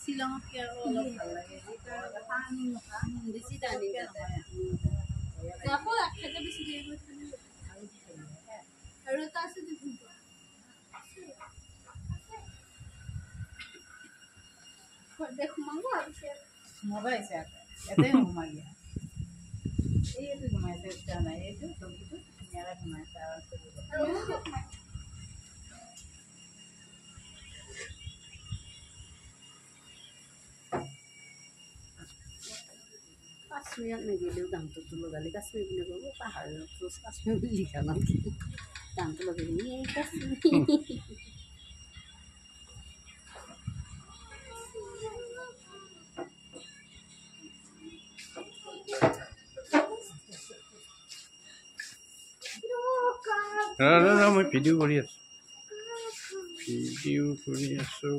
শ্বিলঙতকৈ আৰু অলপ ভাল লাগে পানী বেছি টানি যাব একে বেছি দেৰি আৰু এটা আছে সোমাব আহিছে এটাই নোসোমাই দিয়া এইটো সোমাইছে ইচ্ছা নাই এইটো চব্জিটো ধুনীয়াকৈ সোমাইছে আৰু কাশ্মীৰত নেগেলেও দামটো লগালে কাশ্মীৰ বুলি ক'ব পাহাৰত কাশ্মীৰ বুলি লিখা নালাগে দামটো লগাই এই কাশ্মীৰ মই ভিডিঅ' কৰি আছোঁ